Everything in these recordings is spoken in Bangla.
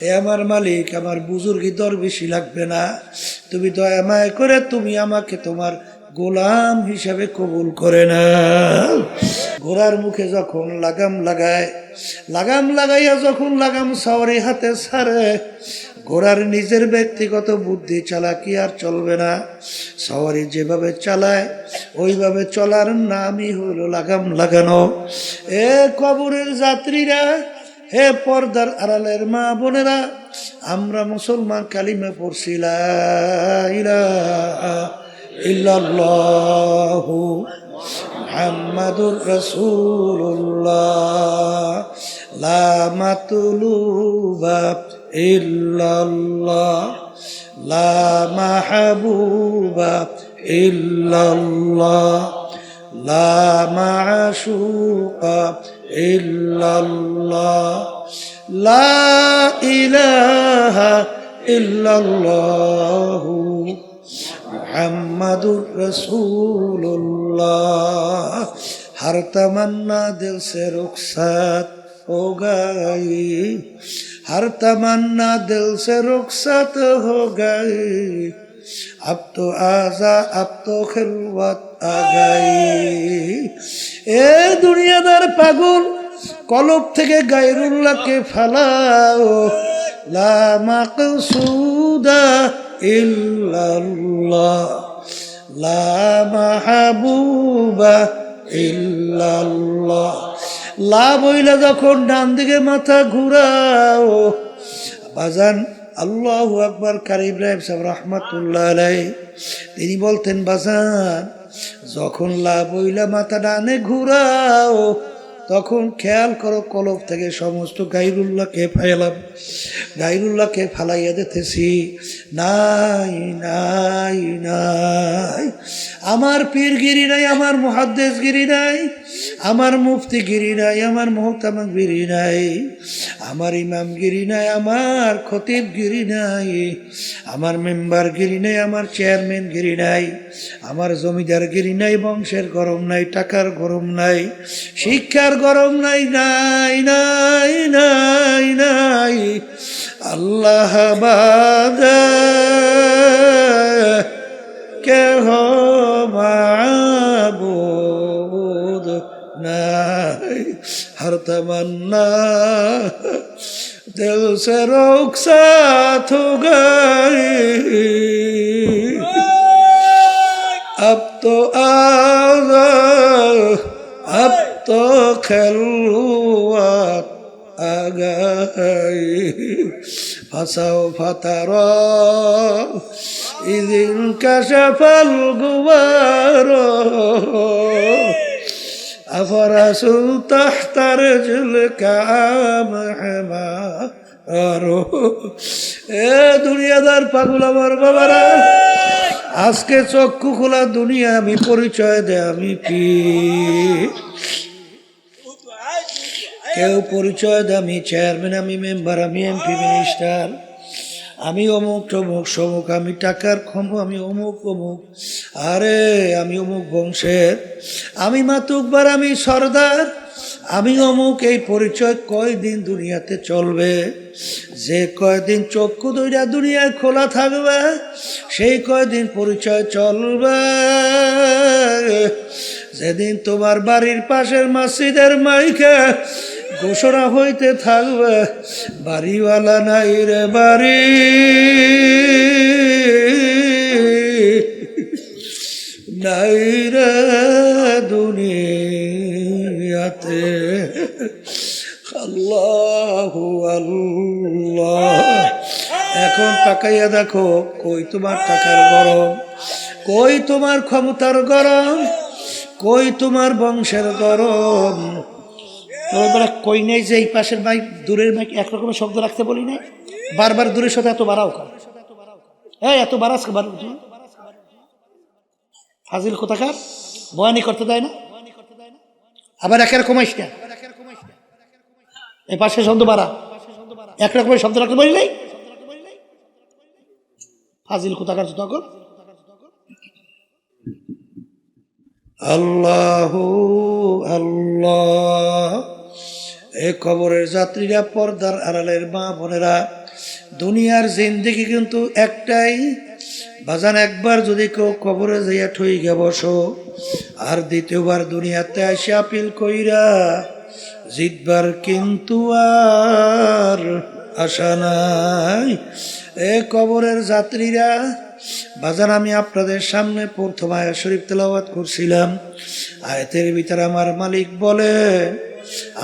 এ আমার মালিক, আমার বুজুর্গি দর বেশি লাগবে না, তুমি দয়া মায়া করে তুমি আমাকে তোমার গোলাম হিসাবে কবুল করে না। ঘোড়ার মুখে যখন লাগাম লাগাইয়া যখন লাগাম সাওয়ারি হাতে ছাড়ে, ঘোড়ার নিজের ব্যক্তিগত বুদ্ধি চালাকি আর চলবে না। সাওয়ারি যেভাবে চালায় ওইভাবে চলার নামই হলো লাগাম লাগানো। এ কবরের যাত্রীরা, হে পর্দার আড়ালের মা বোনেরা, আমরা মুসলমান কালিমা পড়ছি লা ইলাহা ইল্লাল্লাহু মুহাম্মাদুর রাসূলুল্লাহ, লা মাতলুবা ইল্লাল্লাহ, লা মাহবুবা ইল্লাল্লাহ, লা মাশুকা ইল্লাল্লাহ, লা ইলাহা ইল্লাল্লাহু মুহাম্মাদুর রাসূলুল্লাহ। हर तमन्ना दिल से रुखसत हो गई, हर तमन्ना दिल से रुखसत हो गई, अब तो आजा अब तो खिलवत आ गई। এ দুনিয়াদার পাগল, কলব থেকে গায়রুল্লাহকে ফালাও। লা মাকসুদা ইল্লাল্লাহ, লা মাহবুবা ইল্লাল্লাহ। লা বইলা যখন ডান দিকে মাথা ঘুরাও, বাজান আল্লাহু আকবার। কারি ইব্রাহিম সাহেব রহমাতুল্লাহ আলাইহি তিনি বলতেন, বাজান যখন লা বইলা মাথা ডানে ঘুরাও তখন খেয়াল করো কলব থেকে সমস্ত গায়রুল্লাহকে ফালাইয়া দিতেছি। নাই নাই নাই, আমার পীরগিরি নাই, আমার মুহাদ্দিসগিরি নাই, আমার মুফতিগিরি নাই, আমার মুহতামিগিরি নাই, আমার ইমামগিরি নাই, আমার খতিবগিরি নাই, আমার মেম্বারগিরি নাই, আমার চেয়ারম্যানগিরি নাই, আমার জমিদারগিরি নাই, বংশের গরম নাই, টাকার গরম নাই, শিক্ষার গরম নাই, নাই নাই নাই নাই। আল্লাহ বাদে কেহ মাবুদ নাই, হর তমন্না দিল সে रुखसत हो गई, अब तो आजा अब तो खिलवत आ गई, فسوف ترى إذ انكشف الغبار، أفرس تحت رجلك أم حمار। এ দুনিয়াদার পাগল আমার বাবারা, আজকে চক্ষু খোলা দুনিয়া আমি পরিচয় দেয় আমি পীর। কেউ পরিচয় দেয় আমি চেয়ারম্যান, আমি মেম্বার, আমি এমপি, মিনিস্টার, আমি অমুক তমুক সমুক, আমি টাকার ক্ষম, আমি অমুক অমুক, আরে আমি অমুক বংশের, আমি মাতুকবার, আমি সর্দার, আমি অমুক। এই পরিচয় কয়দিন দুনিয়াতে চলবে? যে কয়দিন চক্ষু দুইটা দুনিয়ায় খোলা থাকবে সেই কয়দিন পরিচয় চলবে। যেদিন তোমার বাড়ির পাশের মসজিদের মাইকে ঘোষণা হইতে থাকবে, বাড়িওয়ালা নাই রে বাড়ি, নাই রে দুনিয়াতে। আল্লাহু আল্লাহ। এখন তাকাইয়া দেখো, কই তোমার টাকার গরম, কই তোমার ক্ষমতার গরম, কই তোমার বংশের গরম? তোমরা কই নেই যে এই পাশের মাইক দূরের মাইক একরকমের শব্দ রাখতে বলি নাই? বারবার দূরের সাথে এত বাড়াও কার? হ্যাঁ, এত বাড়াস ফাজিল কোথাকার, বয়ানি করতে দেয় না, আবার একের কমাইস না। এই পাশের শব্দ বাড়া, একরকমের শব্দ রাখতে বলি নাই? ফাজিল কোথাকার তখন। আল্লাহু আল্লাহ। এ কবরের যাত্রীরা, পর্দার আড়ালের মা বোনেরা, দুনিয়ার জিন্দেগি কিন্তু একটাই বাজান, একবার যদি কেউ কবরে যাইয়া ঠই গে বসো, আর দ্বিতীয়বার দুনিয়াতে আসে আপিল কইরা জিতবার কিন্তু আর আশা নাই। এ কবরের যাত্রীরা বাজান, আমি আপনাদের সামনে প্রথম আয়াত শরীফ তেলাওয়াত করছিলাম। আয়াতের ভিতরে আমার মালিক বলে,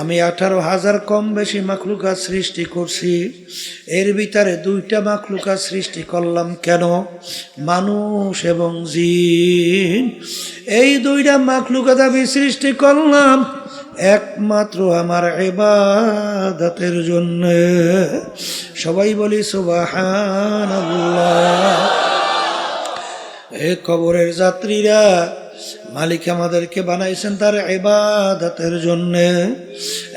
আমি 18,000 কম বেশি মাখলুকাত সৃষ্টি করছি, এর ভিতরে 2টা মাখলুকাত সৃষ্টি করলাম। কেন? মানুষ এবং জিন, এই 2টা মাখলুকাত আমি সৃষ্টি করলাম একমাত্র আমার ইবাদতের জন্য। সবাই বলি সুবহানাল্লাহ। এ কবরের যাত্রীরা, মালিক আমাদেরকে বানাইছেন তার ইবাদতের জন্য।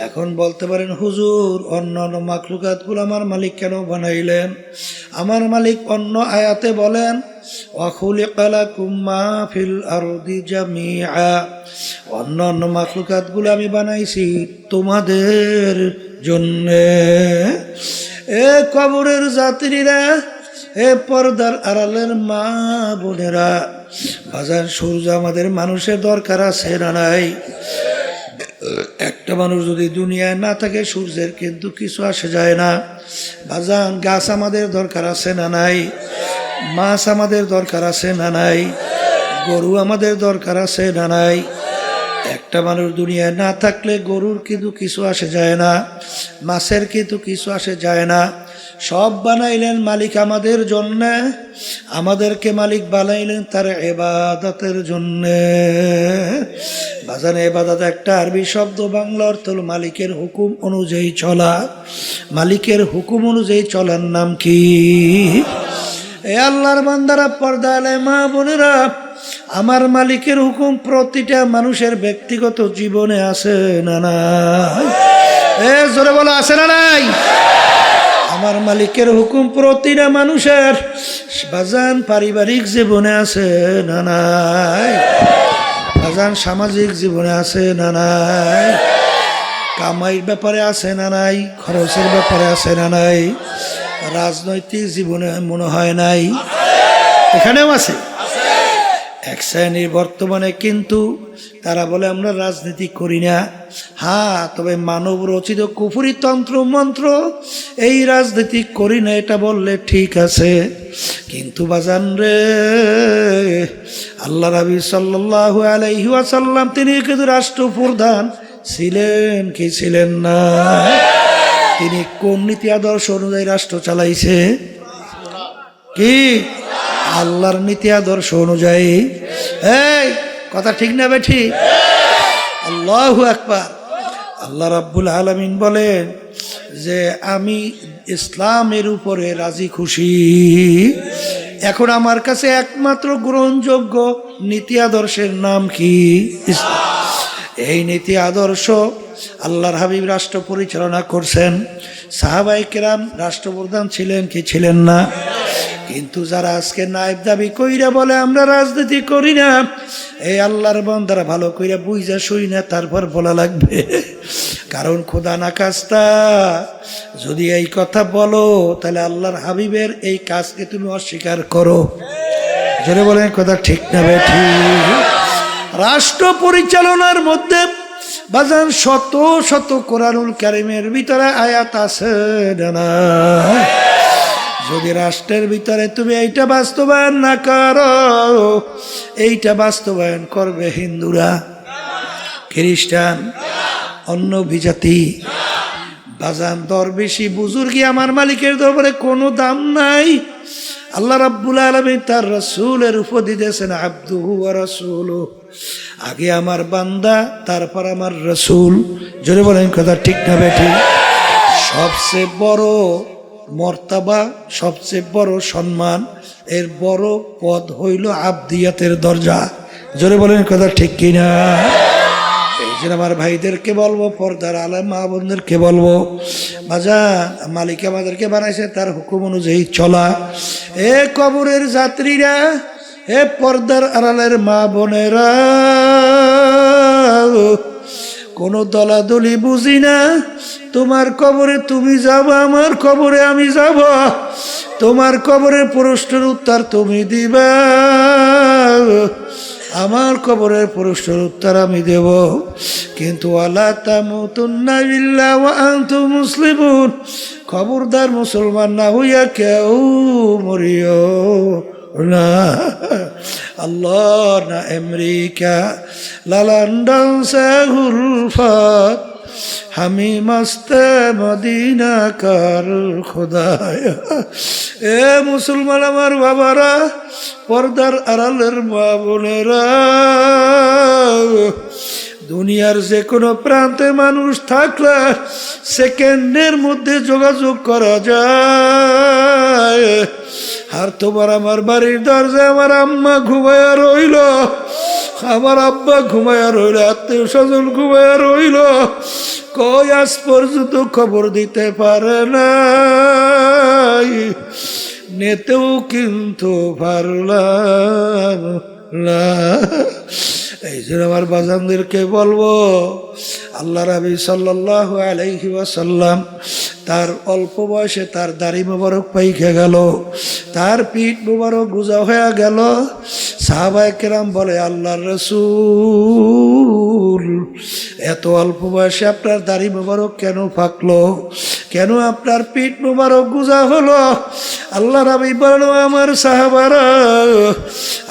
এখন বলতে পারেন, হুজুর অন্যান্য মাখলুকাতগুলো আমার মালিক কেন বানাইলেন? আমার মালিক অন্য আয়াতে বলেন, ওয়া খুলিকা লাকুম মা ফিল আরদি জামিআ, অন্যান্য মাখলুকাতগুলো আমি বানাইছি তোমাদের জন্য। এ কবরের যাত্রীরা, এ পর্দার আড়ালের মা বোনেরা, বাজার সূর্য আমাদের মানুষের দরকার আছে না নাই? একটা মানুষ যদি দুনিয়ায় না থাকে সূর্যের কিন্তু কিছু আসে যায় না। বাজান, গাছ আমাদের দরকার আছে না নাই? মাছ আমাদের দরকার আছে না নাই? গরু আমাদের দরকার আছে না নাই? একটা মানুষ দুনিয়ায় না থাকলে গরুর কিন্তু কিছু আসে যায় না, মাছের কিন্তু কিছু আসে যায় না। সব বানাইলেন মালিক আমাদের জন্য, আমাদেরকে মালিক বানাইলেন তার ইবাদতের জন্য। বাজানে ইবাদত একটা আরবি শব্দ, বাংলা অর্থ হলো মালিকের হুকুম অনুযায়ী চলা। মালিকের হুকুম অনুযায়ী চলার নাম কি? এ আল্লাহর বান্দারা, পর্দা আলে মা বোনেরা, আমার মালিকের হুকুম প্রতিটা মানুষের ব্যক্তিগত জীবনে আছে না নাই? এ জোরে বলো, আছে না নাই? আমার মালিকের হুকুম প্রতিটা মানুষের বাজান পারিবারিক জীবনে আছে না নাই? বাজান সামাজিক জীবনে আছে না নাই? কামাইয়ের ব্যাপারে আছে না নাই? খরচের ব্যাপারে আছে না নাই? রাজনৈতিক জীবনে মনে হয় নাই? এখানেও আছে। এক শ্রেণীর বর্তমানে কিন্তু তারা বলে আমরা রাজনীতি করি না। হ্যাঁ, তবে মানব রচিত কুফরি তন্ত্র মন্ত্র এই রাজনীতি করি না, এটা বললে ঠিক আছে। কিন্তু বাজান রে, আল্লাহ নবী সাল্লাল্লাহু আলাইহি ওয়াসাল্লাম তিনি কিন্তু রাষ্ট্রপ্রধান ছিলেন কি ছিলেন না? তিনি কোন নীতি আদর্শ অনুযায়ী রাষ্ট্র চালাইছে? কি? আল্লাহর নীতি আদর্শ অনুযায়ী। এই কথা ঠিক না বেঠি? আল্লাহু আকবার। আল্লাহ রাব্বুল আলামিন বলেন যে আমি ইসলামের উপরে রাজি খুশি। এখন আমার কাছে একমাত্র গ্রহণযোগ্য নীতি আদর্শের নাম কি? ইসলাম। এই নীতি আদর্শ আল্লাহর হাবিব রাষ্ট্র পরিচালনা করছেন। সাহাবায়ে কেরাম রাষ্ট্রপ্রধান ছিলেন কি ছিলেন না? কিন্তু যারা আজকে নায়েব দাবি কইরা বলে আমরা রাজনীতি করি না, এই আল্লাহর বান্দারা ভালো কইরা বুঝা শুই না, তারপর বলা লাগবে। কারণ খোদা না কাজটা যদি এই কথা বলো, তাহলে আল্লাহর হাবিবের এই কাজকে তুমি অস্বীকার করো। জোরে বলেন কথা ঠিক না বেঠি? রাষ্ট্র পরিচালনার মধ্যে বাজান শত শত কোরআনুল কারীমের ভিতরে আয়াত আছে না? যদি রাষ্ট্রের ভিতরে তুমি এইটা বাস্তবায়ন না করো, এইটা বাস্তবায়ন করবে হিন্দুরা, খ্রিস্টান, অন্য বিজাতি। বাজান দরবেশি বুজুর্গি আমার মালিকের দরবারে কোনো দাম নাই। আল্লাহ রাব্বুল আলামিন তার রাসূলের উপর দিতেছেন আবদুহু ওয়া রাসূলুহু, আগে আমার বান্দা তারপর আমার রাসূল। জোরে বলেন কথা ঠিক না বেঠিক? সবচেয়ে বড় মর্তাবা, সবচেয়ে বড় সম্মান, এর বড় পদ হইল আবদিয়াতের দরজা। জোরে বলেন কথা ঠিক কিনা? এই যে আমার ভাইদেরকে বলবো, পর্দার আলেম মা বোনদেরকে বলবো, বাজান মালিক আমাদেরকে বানাইছে তার হুকুম অনুযায়ী চলা। এ কবরের যাত্রীরা, এ পর্দার আড়ালের মা বোনেরা, কোনো দলাদলি বুঝি না, তোমার কবরে তুমি যাবা, আমার কবরে আমি যাব। তোমার কবরের প্রশ্নের উত্তর তুমি দিবা, আমার কবরের প্রশ্নের উত্তর আমি দেব। কিন্তু ওয়ালা তামুতুন্না ইল্লা ওয়া আনতুম মুসলিমুন, খবরদার মুসলমান না হইয়া কেউ মরিও না। আল্লাহ না আমেরিকা না লন্ডন সে গুলফাত, হামি মস্তে মদিনা কার খোদায়া। এ মুসলমান আমার বাবারা, পর্দার আড়ালের মা বোনেরা, দুনিয়ার যে কোনো প্রান্তে মানুষ থাকলে সেকেন্ডের মধ্যে যোগাযোগ করা যায়। আর তোমার আমার বাড়ির দরজায় আমার আম্মা ঘুমায়া রইল, আমার আব্বা ঘুমায়া রইল, আত্মীয় স্বজন ঘুমায়া রইল, কই আজ পর্যন্ত খবর দিতে পারে না, নেতেও কিন্তু পারলাম না। এই জন্য আমার বাজানদেরকে বলবো, আল্লাহ নবী সাল্লাল্লাহু আলাইহি ওয়াসাল্লাম তার অল্প বয়সে তার দাড়ি মোবারক পাইকে গেল, তার পিঠ মোবারক গুজা হয়ে গেল। সাহাবায়ে কেরাম বলে, আল্লাহর রাসূল এত অল্প বয়সে আপনার দাড়ি মোবারক কেন পাকলো, কেন আপনার পিঠ মোবারক গুজা হলো? আল্লাহ নবী বলেন, আমার সাহাবারা,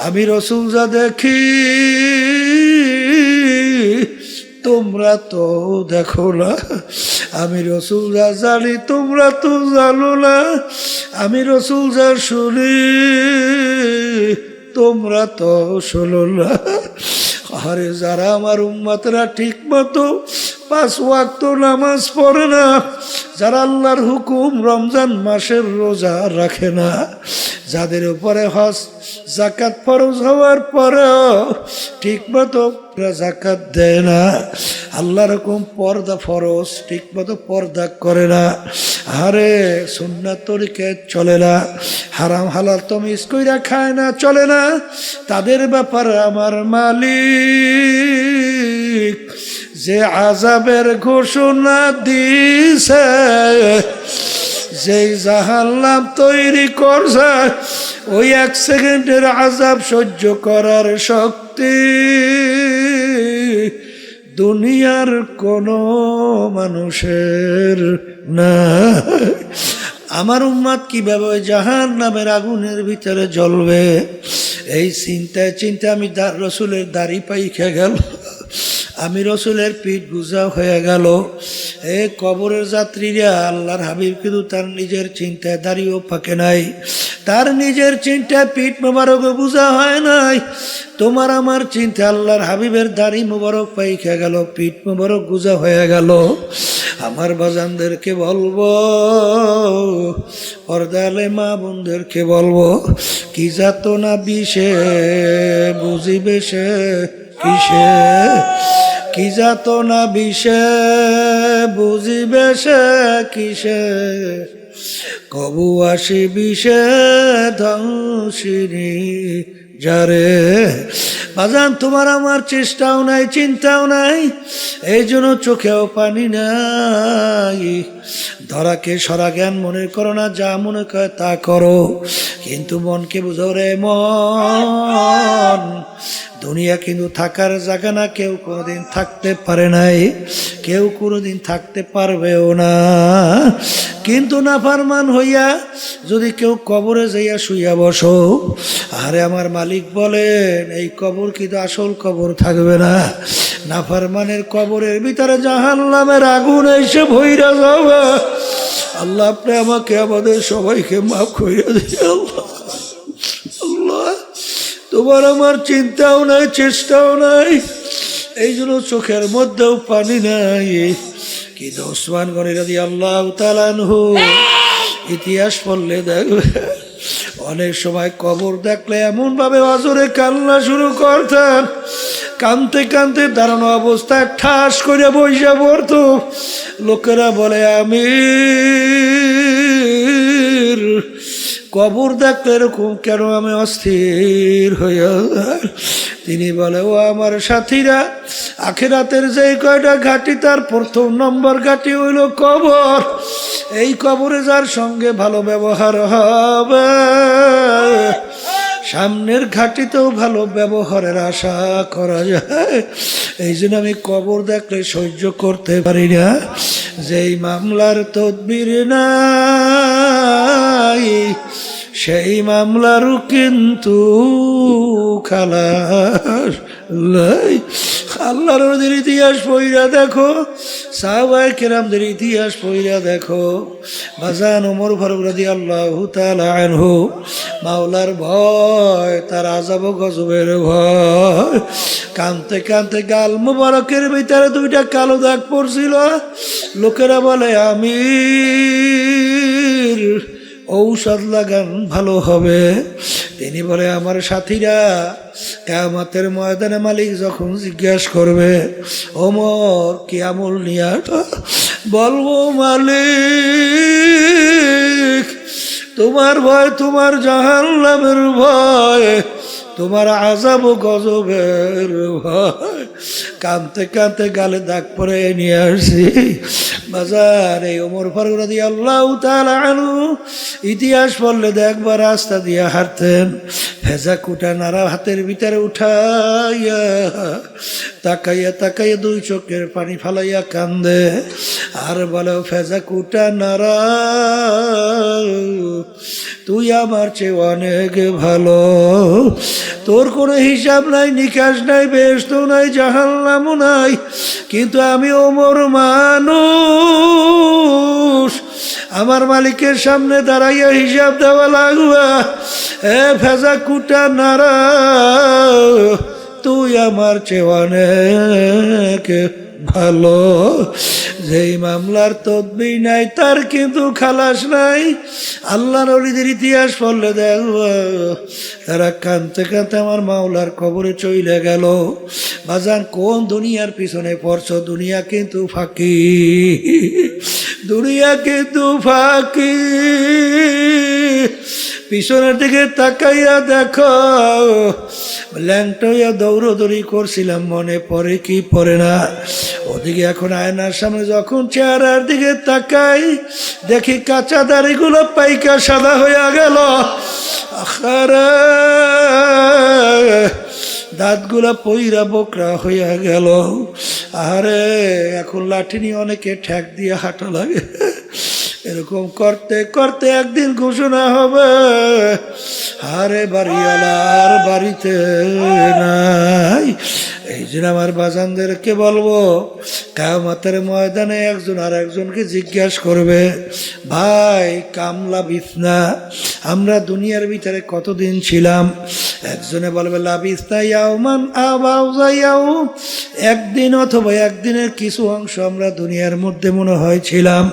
আমি রাসূল যা দেখি তোমরা তো দেখো না, আমি রাসূল যা জানি তোমরা তো জানো না, আমি রাসূল যা শুনি তোমরা তো শোনো না। আরে যারা আমার উম্মতরা ঠিক মতো 5 ওয়াক্ত নামাজ পড়ে না, যারা আল্লাহর হুকুম রমজান মাসের রোজা রাখে না, যাদের উপরে হজ যাকাত ফরজ হওয়ার পরেও ঠিক মতো যাকাত দেয় না, আল্লাহর হুকুম পর্দা ফরজ ঠিক মতো পর্দা করে না, আরে সুন্নাত তরিকে চলে না, হারাম হালাল তমিজ কইরা খায় না, চলে না, তাদের ব্যাপারে আমার মালিক যে আযাবের ঘোষণা দিছে, যেই জাহান্নাম তৈরি করছে, ওই 1 সেকেন্ডের আযাব সহ্য করার শক্তি দুনিয়ার কোনো মানুষের না। আমার উম্মত কিভাবে জাহান্নামের আগুনের ভিতরে জ্বলবে, এই চিন্তায় চিন্তায় আমি রাসূলের দাড়ি পাইখা গেল, আমি রাসূলের পিঠ গুজা হয়ে গেল। এ কবরের যাত্রীরা, আল্লাহর হাবিব কিন্তু তার নিজের চিন্তায় দাঁড়িয়েও পাকে নাই, তার নিজের চিন্তায় পিঠ মোবারক গুজা হয় নাই। তোমার আমার চিন্তা আল্লাহর হাবিবের দাড়ি মোবারক পাইখা গেল, পিঠ মোবারক গুজা হয়ে গেল। আমার বাজানদেরকে বলবো, পর্দালে মা বোনদেরকে বলবো, কি যাতনা বিষে বুঝিবে সে কিসে, কি যাতনা বিষে বুঝিবে সে কিসে, কবু আসি বিষে ধ্বংসিনী যারে। বাজান তোমার আমার চেষ্টাও নাই, চিন্তাও নাই, এই জন্য চোখেও পানি নাই। ধরাকে সরা জ্ঞান মনে করো না, যা মনে করে তা করো, কিন্তু মনকে বুঝো রে মন, দুনিয়া কিন্তু থাকার জায়গা না, কেউ কোনোদিন থাকতে পারে নাই, কেউ কোনোদিন থাকতে পারবেও না। কিন্তু নাফরমান হইয়া যদি কেউ কবরে যাইয়া শুইয়া বসো, আরে আমার মালিক বলেন, এই কবর কিন্তু আসল কবর থাকবে না, নাফরমানের কবরের ভিতরে জাহান্নামের আগুন এসে ভইরা যাবে। আল্লাহ আপনি আমাকে আমাদের সবাইকে মাফ কইরা দিন। আল্লাহ আল্লাহ, তোমার আমার চিন্তাও নাই, চেষ্টাও নাই, এই জন্য চোখের মধ্যেও পানি নাই। কিন্তু ওসমান গনি রাদিয়াল্লাহু তাআলা আনহু ইতিহাস পড়লে দেখবে, অনেক সময় কবর দেখলে এমন ভাবে অজরে কান্না শুরু করতেন, কানতে কানতে দাঁড়ানো অবস্থায় ঠাস করে বইসা পড়তো। লোকেরা বলে, আমির কবর দেখলে এরকম কেন আমি অস্থির হইয়া যাই? তিনি বলে, ও আমার সাথীরা, আখিরাতের যে কয়টা ঘাটি তার প্রথম নম্বর ঘাটি হইল কবর। এই কবরে যার সঙ্গে ভালো ব্যবহার হবে, সামনের ঘাটিতেও ভালো ব্যবহারের আশা করা যায়। এই জন্য আমি কবর দেখলে সহ্য করতে পারি না। যেই মামলার তদবির নাই, সেই মামলারও কিন্তু খালাস নাই। আল্লাহর নবীর ইতিহাস পড়িয়া দেখো, সাহাবায়ে কেরামদের ইতিহাস পড়িয়া দেখো। বাজান ওমর ফারুক রাদিয়াল্লাহু তাআলা আনহু, মাওলার ভয়, তার আযাব ও গজবের ভয়, কাঁদতে কাঁদতে গাল মুবারকের ভিতরে দুইটা কালো দাগ পড়ছিল। লোকেরা বলে, আমির ঔষধ লাগান ভালো হবে। তিনি বলে, আমার সাথীরা, কিয়ামতের ময়দানে মালিক যখন জিজ্ঞাসা করবে, ওমর কি আমল নিয়া, বলবো মালিক তোমার ভয়, তোমার জাহান্নামের ভয়, তোমার আযাব ও গজবের ভয়। কাঁদতে কাঁদতে গালে দাগ পরে নিয়ে আসছি। বাজার এই ওমর ফারুক রাদিয়াল্লাহু তাআলা আনহু ইতিহাস পড়লে দেখবা রাস্তা দিয়ে হাঁটতেন, ভেজা কুটা নাড়া হাতের ভিতরে উঠাইয়া তাকাইয়া তাকাইয়া দুই চোখের পানি ফালাইয়া কান্দে আর বলে, ভেজা কুটা নাড়া, তুই আমার চেয়ে অনেক ভালো, তোর কোনো হিসাব নাই, নিকাশ নাই, বেহেশত নাই, জাহান্নামও নাই, কিন্তু আমি ওমর মানুষ, আমার মালিকের সামনে দাঁড়াইয়া হিসাব দেওয়া লাগবে। এ ভেজা কুটা নাড়া, তুই আমার চেয়ে অনেক ভালো। যেই মামলার তদবির নাই তার কিন্তু খালাস নাই। আল্লাহ নবীদের ইতিহাস পড়লে দেখব, তারা কাঁদতে কাঁদতে আমার মাওলার কবরে চলে গেল। বাজান কোন দুনিয়ার পিছনে পড়ছ? দুনিয়া কিন্তু ফাঁকি, দুনিয়া কিন্তু ফাঁকি। পিছনের দিকে তাকাইয়া দেখো, ল্যাংটা দৌড়দৌড়ি করছিলাম, মনে পড়ে কি পড়ে না? ওদিকে এখন আয়নার সামনে যখন চেহারার দিকে তাকাই, দেখি কাঁচা দাড়িগুলো পাইকা সাদা হইয়া গেল, আখারে দাঁতগুলা পইরা বকরা হইয়া গেল। আরে এখন লাঠি নিয়ে অনেকে ঠ্যাক দিয়ে হাঁটা লাগে। এরকম করতে করতে একদিন ঘোষণা হবে, আরে বাড়িওয়ালার বাড়িতে নাই। এই জন্য আমার বাজানদেরকে বলবো, কিয়ামতের ময়দানে একজন আর একজনকে জিজ্ঞাসা করবে, ভাই কামলা বিছনা, আমরা দুনিয়ার ভিতরে কতদিন ছিলাম? একজনে বলবে লাবিসনা ইয়াওমান আও বা'যা ইয়াওম, একদিন অথবা একদিনের কিছু অংশ আমরা দুনিয়ার মধ্যে মনে হয় ছিলাম।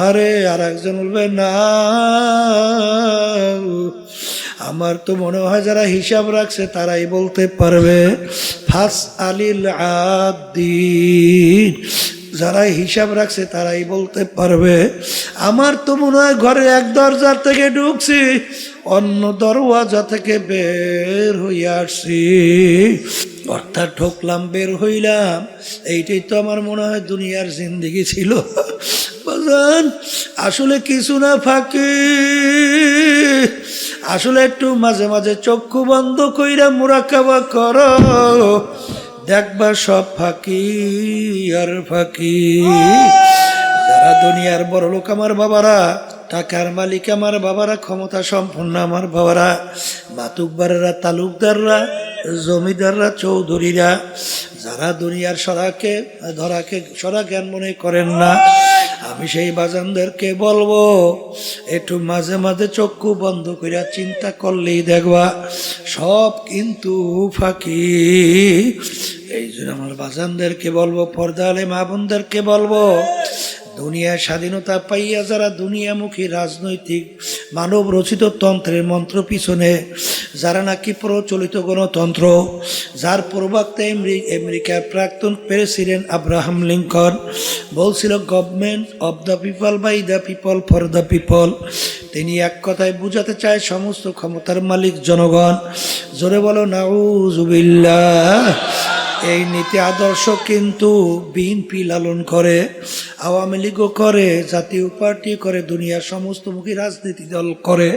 আরে আর একজন বলবে, না আমার তো মনে হয় যারা হিসাব রাখছে তারাই বলতে পারবে। ফাস আলিল আদিন, যারা হিসাব রাখছে তারাই বলতে পারবে। আমার তো মনে হয় ঘরে এক দরজা থেকে ঢুকছি, অন্য দরওয়াজা থেকে বের হইয়া আসছি, অর্থাৎ ঢুকলাম বের হইলাম। এইটাই তো আমার মনে হয় দুনিয়ার জিন্দেগি ছিল। বাজান আসলে কিছু না ফাঁকি, আসলে একটু মাঝে মাঝে চক্ষু বন্ধ কইরা মুরাকাবা করো, দেখবা সব ফাঁকি আর ফাঁকি। যারা দুনিয়ার বড় লোক আমার বাবারা, টাকার মালিক আমার বাবারা, ক্ষমতা সম্পন্ন আমার বাবারা, মাতুব্বাররা, তালুকদাররা, জমিদাররা, চৌধুরীরা, যারা দুনিয়ার সরাকে ধরাকে সরা জ্ঞান মনে করেন না, আমি সেই বাজানদেরকে বলবো, একটু মাঝে মাঝে চক্ষু বন্ধ করিয়া চিন্তা করলেই দেখবা সব কিন্তু ফাঁকি। এই জন্য আমার বাজানদেরকে বলবো, পর্দা আলে মা বোনদেরকে বলবো, দুনিয়ার স্বাধীনতা পাইয়া যারা দুনিয়ামুখী রাজনৈতিক মানব রচিত তন্ত্রের মন্ত্র পিছনে যারা নাকি প্রচলিত গণতন্ত্র, যার প্রবক্তা আমেরিকার প্রাক্তন প্রেসিডেন্ট আব্রাহাম লিঙ্কন বলছিল government of the people, by the people, for the people. তিনি এক কথায় বুঝাতে চায় সমস্ত ক্ষমতার মালিক জনগণ। জোরে বলো নাউজুবিল্লাহ। এই নীতি আদর্শ কিন্তু বিএনপি লালন করে, আওয়ামী লীগও করে, জাতীয় পার্টি করে, দুনিয়ার সমস্ত মুখী রাজনীতি দল করে।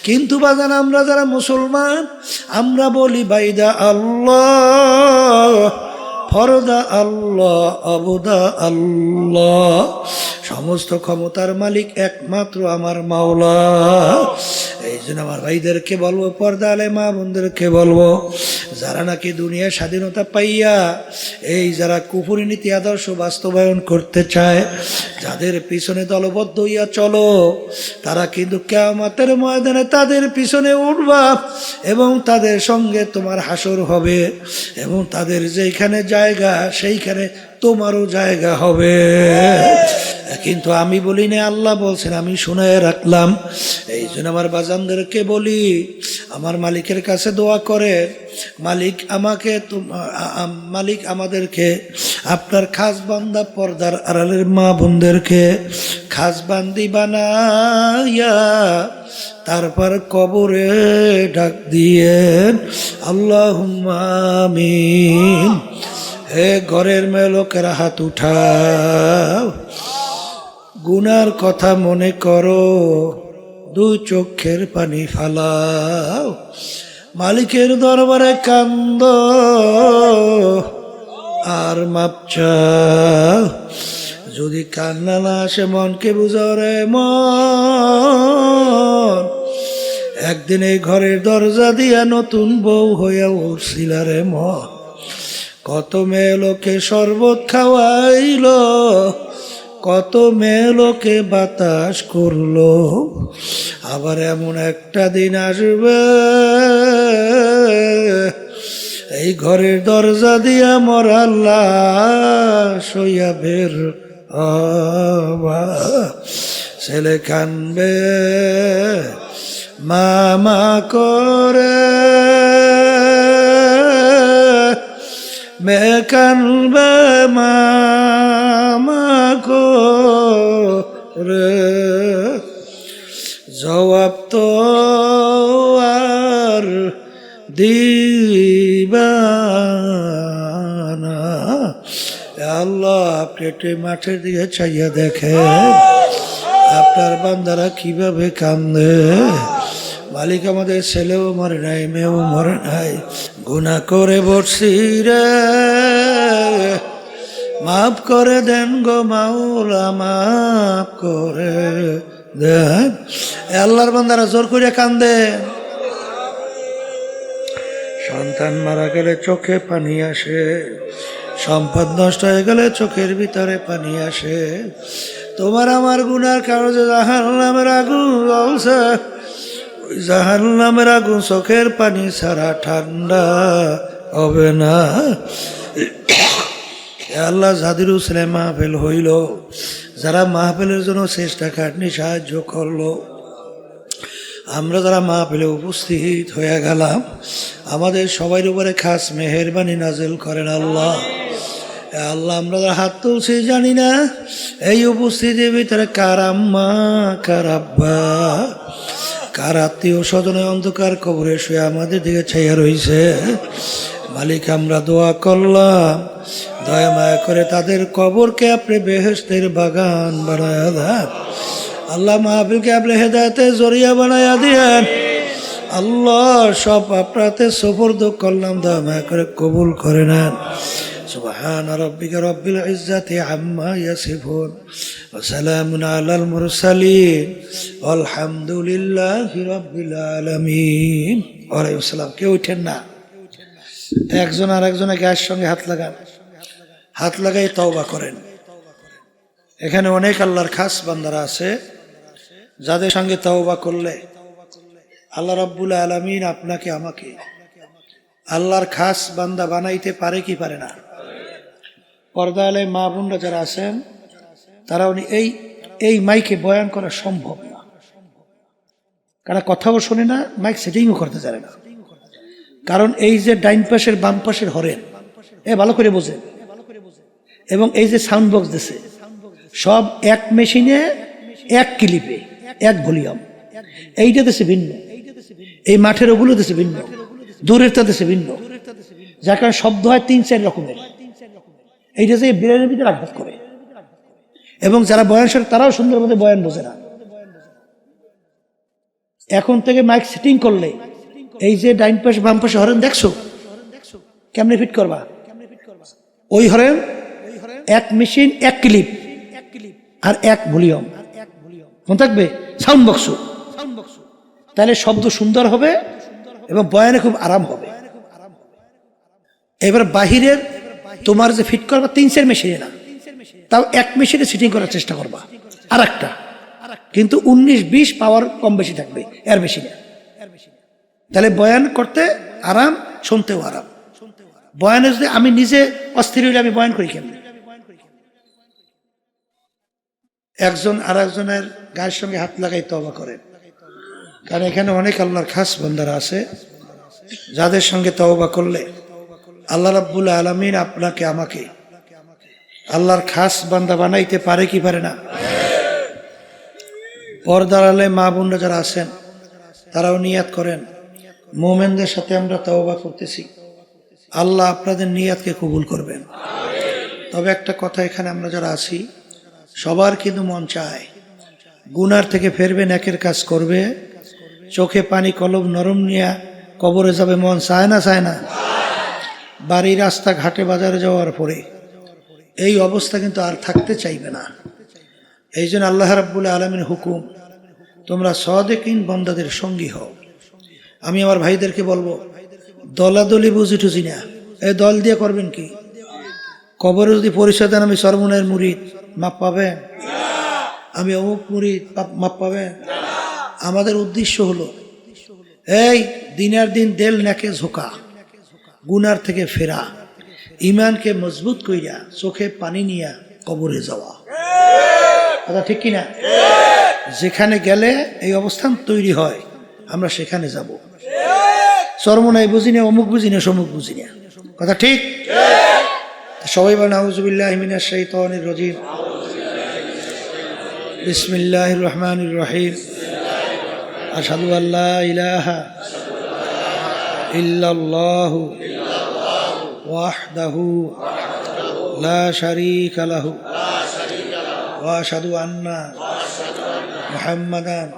কিন্তু বাজান আমরা যারা মুসলমান, আমরা বলি বাইদা আল্লাহ, ফরদা আল্লাহ, অবদা আল্লাহ। সমস্ত ক্ষমতার মালিক একমাত্র আমার মাওলা। এই জন্য আমার ভাইদেরকে বলবো, পর্দা আলে মা বোনদেরকে বলবো, যারা নাকি দুনিয়ার স্বাধীনতা পাইয়া এই যারা কুফরি নীতি আদর্শ বাস্তবায়ন করতে চায়, যাদের পিছনে দলবদ্ধ হইয়া চলো, তারা কিন্তু কিয়ামতের ময়দানে তাদের পিছনে উঠবা এবং তাদের সঙ্গে তোমার হাসর হবে এবং তাদের যেখানে জায়গা সেইখানে তোমারও জায়গা হবে। কিন্তু আমি বলি না, আল্লাহ বলছেন, আমি শুনে রাখলাম। এই জন্য আমার বাজানদেরকে বলি, আমার মালিকের কাছে দোয়া করে, মালিক আমাদেরকে আপনার খাস বান্দা পর্দার আড়ালের মা বোনদেরকে খাস বান্দি বানাইয়া তারপর কবরে ডাক দিয়েন, আল্লাহুম্মা আমিন। হে ঘরের মেয়ে লোকেরা হাত উঠাও, গুনার কথা মনে করো, দুই চোখের পানি ফালাও, মালিকের দরবারে কান্দ আর মাপ চাও। যদি কান্না না আসে মনকে বুঝাও রে মন, একদিন এই ঘরের দরজা দিয়া নতুন বউ হইয়া উঠছিল রে মন। কত মেয়ে লোকে শরবত খাওয়াইল, কত মেয়ে লোকে বাতাস করলো, আবার এমন একটা দিন আসবে এই ঘরের দরজা দিয়া মরা লাশ হইয়া বের হবা। ছেলে কানবে মামা করে, মেয়ে কানবে মামা করে, জবাব তো আর দিবা না। আল্লাহ আপনি একটু মাঠের দিকে চাইয়া দেখেন আপনার বান্দারা কিভাবে কান্দে। মালিক আমাদের ছেলেও মরে নাই, মেয়েও মরে নাই, গুনাহ করে বসছি রে, মাফ করে দেন গো মাওলা, মাফ করে দেন। আল্লাহর বান্দারা জোর করে কান্দে। সন্তান মারা গেলে চোখে পানি আসে, সম্পদ নষ্ট হয়ে গেলে চোখের ভিতরে পানি আসে। তোমার আমার গুনার কারণে জাহান্নামের আগুন জ্বলছে, জাহান্নামের আগুন চোখের পানি ছাড়া ঠান্ডা হবে না। আল্লাহ যাদের উসলে মাহফিল হইল, যারা মাহফিলের জন্য চেষ্টা খাটনি সাহায্য করলো, আমরা যারা মাহফিলে উপস্থিত হয়ে গেলাম, আমাদের সবার উপরে খাস মেহেরবানি নাজিল করেন আল্লাহ। আল্লাহ আমরা যারা হাত তুলছি জানি না এই উপস্থিতির ভিতরে কার আম্মা, কার আব্বা, কার আত্মীয় স্বজনে অন্ধকার কবরে শুয়ে আমাদের দিকে ছাইয়া রয়েছে। মালিক আমরা দোয়া করলাম, দয়া মায়া করে তাদের কবরকে আপনি বেহেশতের বাগান বানায়া দেন। আল্লাহ মাহফিলকে আপনি হেদায়েতের জরিয়া বানায়া দিয়েন। আল্লাহ সব আপনাতে সুপর্দ করলাম, দয়া মায়া করে কবুল করে নেন। সুবহান রাব্বিকা রাব্বিল ইজ্জাতি আম্মা ইয়াসিফুন ওয়া সালামুন আলাল মুরসালিন আলহামদুলিল্লাহি রাব্বিল আলামিন। ওয়ালাইকুম আসসালাম। কেউ উঠেন না, একজন আর একজনের গায়ের সঙ্গে হাত লাগান, হাত লাগাই তওবা করেন। এখানে অনেক আল্লাহর খাস বান্দারা আছে যাদের সঙ্গে তওবা করলে আল্লাহ রাব্বুল আলামিন আপনাকে আমাকে আল্লাহর খাস বান্দা বানাইতে পারে কি পারে না? পর্দা আলে মা বোনরা যারা আছেন তারা এই মাইকে বয়ান করা সম্ভব না, কারণ কথাও শোনে না, মাইক সেটিংও করতে জানে না। কারণ এই যে ডাইন পাশের বাম পাশের হরেন ভালো করে বোঝে, এবং এই যে সাউন্ড বক্স দিছে সব এক মেশিনে, এক ক্লিপে, এক ভলিউম। এইটা দেশে ভিন্ন, এই মাঠের ওগুলো দেশে ভিন্ন, দূরেরটা দেশে ভিন্ন, যার কারণে শব্দ হয় 3-4 রকমের। এইটা যে বিরানের ভিতরে আঘাত করে, এবং যারা বয়ান শোনে তারাও সুন্দরভাবে বয়ান বোঝে না। এখন থেকে মাইক সেটিং করলে এই যে ডাইন পাশে বাম পাশে হরেন দেখছো কেমনে ফিট করবা, ওই হরেন এক মেশিন, এক ক্লিপ আর এক ভলিউম মনে থাকবে, সাউন্ড বক্স। তাহলে শব্দ সুন্দর হবে এবং বয়ানে খুব আরাম হবে। এবার বাহিরের তোমার যে ফিট করবা 3-4 মেশিনে না, তাও এক মেশিনে সেটিং করার চেষ্টা করবা, আর একটা কিন্তু 19-20 পাওয়ার কম বেশি থাকবে এর মেশিনে। তাহলে বয়ান করতে আরাম, শুনতেও আরাম। বয়ানে যদি আমি নিজে অস্থির হইলে আমি বয়ান করি কেমন? একজন আর একজনের গায়ের সঙ্গে হাত লাগাই তওবা করেন, কারণ এখানে অনেক আল্লাহর খাস বান্দারা আছে যাদের সঙ্গে তওবা করলে আল্লাহ রাব্বুল আলামিন আপনাকে আমাকে আল্লাহর খাস বান্দা বানাইতে পারে কি পারে না? পর্দার আলে মা বোনরা যারা আছেন তারাও নিয়াত করেন, মোমেনদের সাথে আমরা তওবা করতেছি, আল্লাহ আপনাদের নিয়াতকে কবুল করবেন। তবে একটা কথা, এখানে আমরা যারা আছি সবার কিন্তু মন চায় গুনার থেকে ফেরবে, নেকের কাজ করবে, চোখে পানি কলব নরম নিয়ে কবরে যাবে, মন চায় না? চায় না? বাড়ি, রাস্তা, ঘাটে, বাজারে যাওয়ার পরে এই অবস্থা কিন্তু আর থাকতে চাইবে না। এই জন্য আল্লাহ রাব্বুল আলামিন হুকুম, তোমরা সাদিকিন বান্দাদের সঙ্গী হও। আমি আমার ভাইদেরকে বলবো, দলাদলি বুঝি টুঝি না, এই দল দিয়ে করবেন কি? কবরে যদি পরিচয় দেন আমি সরমুনের মুরিদ, মাপ পাবেন? আমি অমুক মুরিদ, মাপ পাবেন? আমাদের উদ্দেশ্য হলো এই দিনের দিন দেল নেকে ঝোঁকা, গুনার থেকে ফেরা, ইমানকে মজবুত কইরা চোখে পানি নিয়া কবরে যাওয়া। কথা ঠিক কিনা? যেখানে গেলে এই অবস্থান তৈরি হয় আমরা সেখানে যাব। চরমনাই বুঝি না, অমুক বুঝি না, সমুক বুঝি না। কথা ঠিক? সবাই বলেন আউযুবিল্লাহি মিনাশ শাইতানির রাজিম, বিসমিল্লাহির রহমানির রহিম, আশহাদু আল্লা ইলাহা ইল্লাল্লাহু ওয়াহদাহু লা শারীকা লাহু ওয়া আশহাদু আন্না মুহাম্মাদান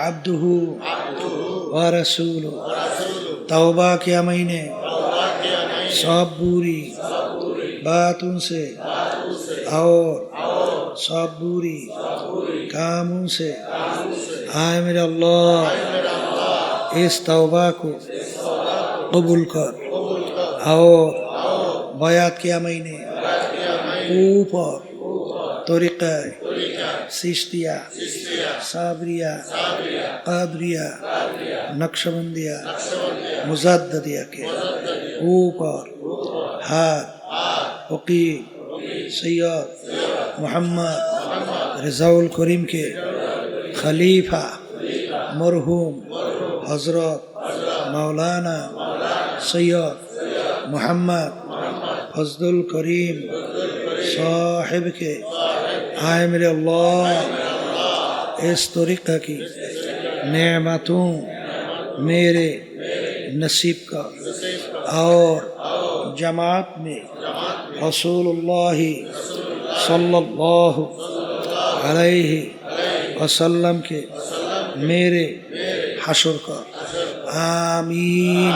আবদুহু ওয়া রাসূলুহু। तौबा किया महीने सब बुरी बातों से और सब बुरी कामों से आए मेरे अल्लाह इस तौबा को कबूल कर। और बयात किया महीने ऊपर तरीक़ा सिश्तिया साबरिया कादरिया नक्शबंदिया मुजद्दिया के ऊपर हाथ फकीर सैयद मोहम्मद रज़ाउल करीम के खलीफा मरहूम हज़रत मौलाना सैयद मोहम्मद फजलुल करीम साहिब के आए मेरे अल्लाह इस तरीक़ा की नेमतों मेरे नसीब का और जमात में रसूलुल्लाह सल्लल्लाहु अलैहि वसल्लम के मेरे हशर का आमीन।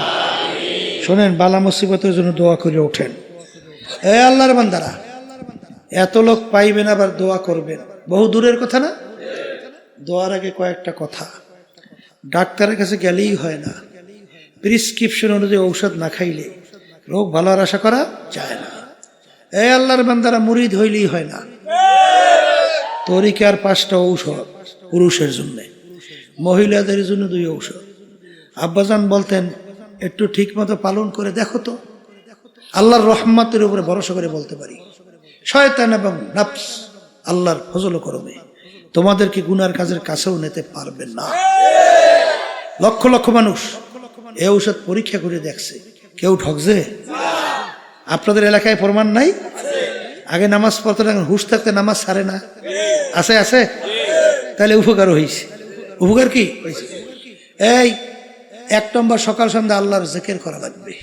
শোনেন, বালা মুসিবতের জন্য দোয়া করে ওঠেন। এ আল্লাহর বান্দারা, এত লোক পাইবেন আবার দোয়া করবেন, বহু দূরের কথা না? দোয়ার আগে কয়েকটা কথা। ডাক্তারের কাছে গেলেই হয় না, প্রেসক্রিপশন অনুযায়ী ঔষধ না খাইলে রোগ ভালোর আশা করা যায় না। এই আল্লাহর বান্দারা, মুরিদ হইলেই হয় না, তরিকার 5টা ঔষধ পুরুষের জন্য, মহিলাদের জন্য 2 ঔষধ। আব্বাজান বলতেন, একটু ঠিক মতো পালন করে দেখো তো, আল্লাহর রহমতের উপরে ভরসা করে বলতে পারি, শয়তান এবং নফস আল্লাহর ফজল করবে, তোমাদেরকে গুনার কাজের কাছেও নিতে পারবেন না। লক্ষ লক্ষ মানুষ এ ঔষধ পরীক্ষা করে দেখছে, কেউ ঠকছে? আপনাদের এলাকায় প্রমাণ নাই? আগে নামাজ পড়তে এখন হুশ থাকতে নামাজ ছাড়ে না, আছে আছে? তাহলে উপকার হয়েছে। উপকার কি হয়েছে? এই 1 নম্বর সকাল সন্ধ্যা আল্লাহর জিকির করা লাগবে।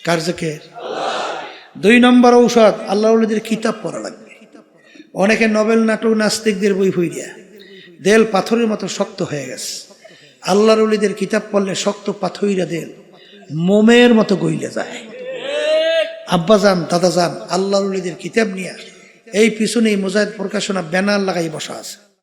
কার জিকির? 2 নম্বর ঔষধ আল্লাহর ওলিদের কিতাব পড়া লাগবে। অনেকে নবেল নাটক নাস্তিকদের বই পড়িয়া দেল পাথরের মতো শক্ত হয়ে গেছে। আল্লাহর ওলিদের কিতাব পড়লে শক্ত পাথইরা দেল মোমের মতো গইলে যায়। আব্বাজান দাদাজান আল্লাহর ওলিদের কিতাব নিয়ে এই পিছনেই মুজাহিদ প্রকাশনা ব্যানার লাগাই বসা আছে।